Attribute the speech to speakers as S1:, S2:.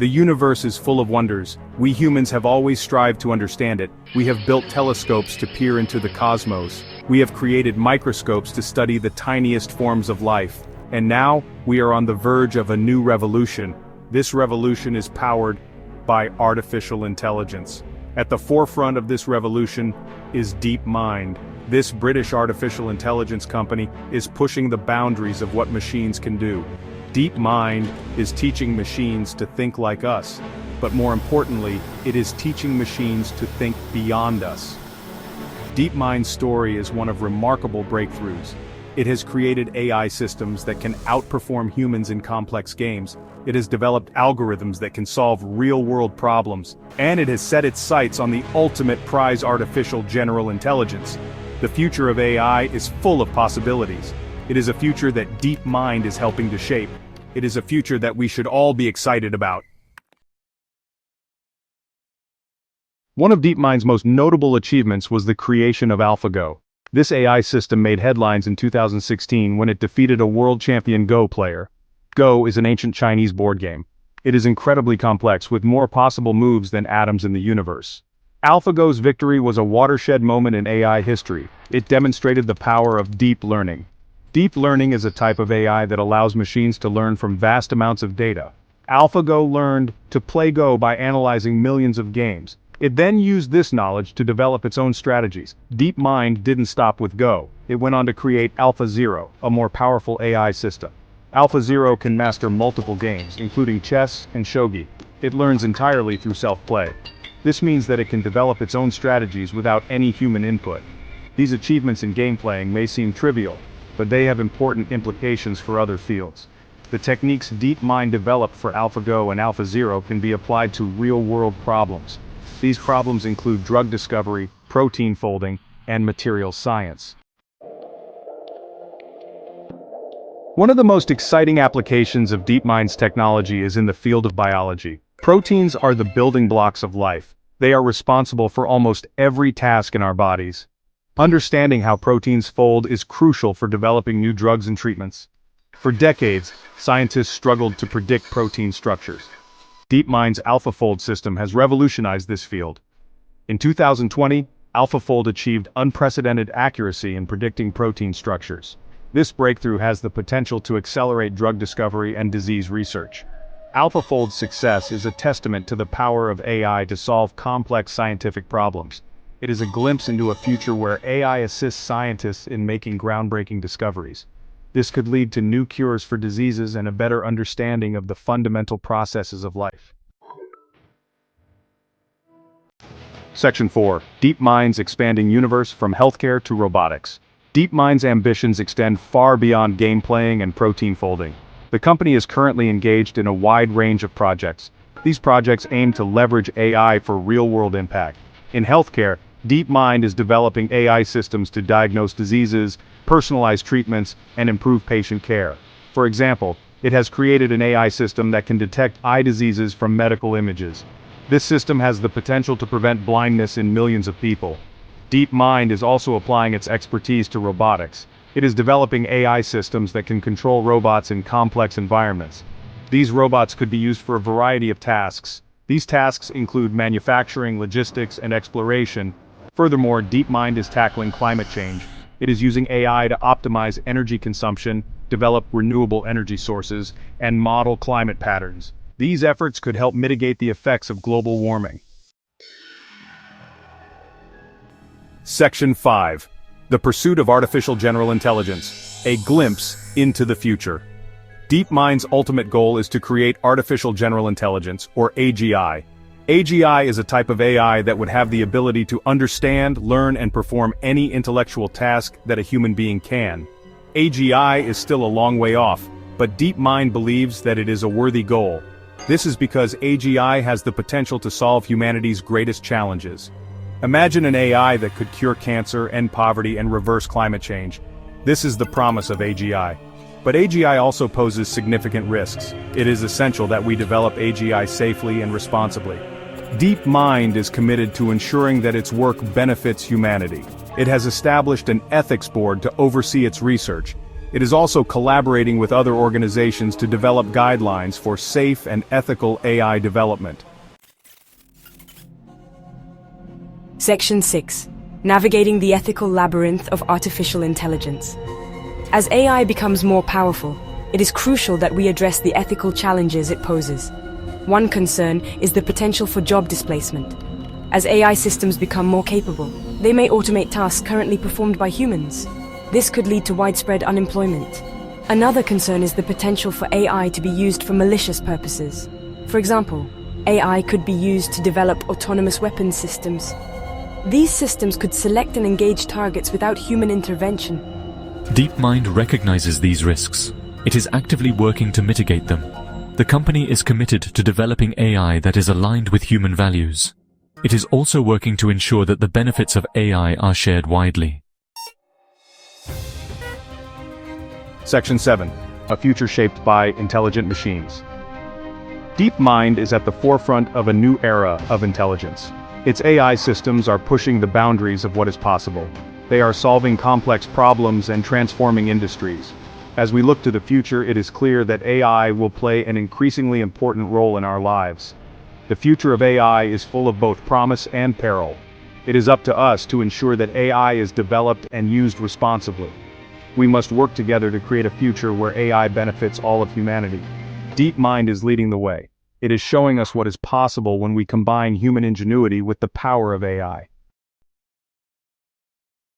S1: The universe is full of wonders. We humans have always strived to understand it. We have built telescopes to peer into the cosmos. We have created microscopes to study the tiniest forms of life. And now, we are on the verge of a new revolution. This revolution is powered by artificial intelligence. At the forefront of this revolution is DeepMind. This British artificial intelligence company is pushing the boundaries of what machines can do. DeepMind is teaching machines to think like us, but more importantly, it is teaching machines to think beyond us. DeepMind's story is one of remarkable breakthroughs. It has created AI systems that can outperform humans in complex games. It has developed algorithms that can solve real-world problems, and it has set its sights on the ultimate prize: artificial general intelligence. The future of AI is full of possibilities. It is a future that DeepMind is helping to shape. It is a future that we should all be excited about. One of DeepMind's most notable achievements was the creation of AlphaGo. This AI system made headlines in 2016 when it defeated a world champion Go player. Go is an ancient Chinese board game. It is incredibly complex, with more possible moves than atoms in the universe. AlphaGo's victory was a watershed moment in AI history. It demonstrated the power of deep learning. Deep learning is a type of AI that allows machines to learn from vast amounts of data. AlphaGo learned to play Go by analyzing millions of games. It then used this knowledge to develop its own strategies. DeepMind didn't stop with Go. It went on to create AlphaZero, a more powerful AI system. AlphaZero can master multiple games, including chess and shogi. It learns entirely through self-play. This means that it can develop its own strategies without any human input. These achievements in game playing may seem trivial, but they have important implications for other fields. The techniques DeepMind developed for AlphaGo and AlphaZero can be applied to real-world problems. These problems include drug discovery, protein folding, and materials science. One of the most exciting applications of DeepMind's technology is in the field of biology. Proteins are the building blocks of life. They are responsible for almost every task in our bodies. Understanding how proteins fold is crucial for developing new drugs and treatments. For decades, scientists struggled to predict protein structures. DeepMind's AlphaFold system has revolutionized this field. In 2020, AlphaFold achieved unprecedented accuracy in predicting protein structures. This breakthrough has the potential to accelerate drug discovery and disease research. AlphaFold's success is a testament to the power of AI to solve complex scientific problems. It is a glimpse into a future where AI assists scientists in making groundbreaking discoveries. This could lead to new cures for diseases and a better understanding of the fundamental processes of life. Section 4. DeepMind's expanding universe from healthcare to robotics. DeepMind's ambitions extend far beyond game playing and protein folding. The company is currently engaged in a wide range of projects. These projects aim to leverage AI for real-world impact. In healthcare, DeepMind is developing AI systems to diagnose diseases, personalize treatments, and improve patient care. For example, it has created an AI system that can detect eye diseases from medical images. This system has the potential to prevent blindness in millions of people. DeepMind is also applying its expertise to robotics. It is developing AI systems that can control robots in complex environments. These robots could be used for a variety of tasks. These tasks include manufacturing, logistics, and exploration. Furthermore, DeepMind is tackling climate change. It is using AI to optimize energy consumption, develop renewable energy sources, and model climate patterns. These efforts could help mitigate the effects of global warming. Section 5. The pursuit of artificial general intelligence. A glimpse into the future. DeepMind's ultimate goal is to create artificial general intelligence, or AGI. AGI is a type of AI that would have the ability to understand, learn, and perform any intellectual task that a human being can. AGI is still a long way off, but DeepMind believes that it is a worthy goal. This is because AGI has the potential to solve humanity's greatest challenges. Imagine an AI that could cure cancer, end poverty, and reverse climate change. This is the promise of AGI. But AGI also poses significant risks. It is essential that we develop AGI safely and responsibly. DeepMind is committed to ensuring that its work benefits humanity. It has established an ethics board to oversee its research. It is also collaborating with other organizations to develop guidelines for safe and ethical AI development.
S2: Section 6. Navigating the ethical labyrinth of artificial intelligence. As AI becomes more powerful, it is crucial that we address the ethical challenges it poses. One concern is the potential for job displacement. As AI systems become more capable, they may automate tasks currently performed by humans. This could lead to widespread unemployment. Another concern is the potential for AI to be used for malicious purposes. For example, AI could be used to develop autonomous weapons systems. These systems could select and engage targets without human intervention.
S3: DeepMind recognizes these risks. It is actively working to mitigate them. The company is committed to developing AI that is aligned with human values. It is also working to ensure that the benefits of AI are shared widely.
S1: Section 7. A future shaped by intelligent machines. DeepMind is at the forefront of a new era of intelligence. Its AI systems are pushing the boundaries of what is possible. They are solving complex problems and transforming industries. As we look to the future, it is clear that AI will play an increasingly important role in our lives. The future of AI is full of both promise and peril. It is up to us to ensure that AI is developed and used responsibly. We must work together to create a future where AI benefits all of humanity. DeepMind is leading the way. It is showing us what is possible when we combine human ingenuity with the power of AI.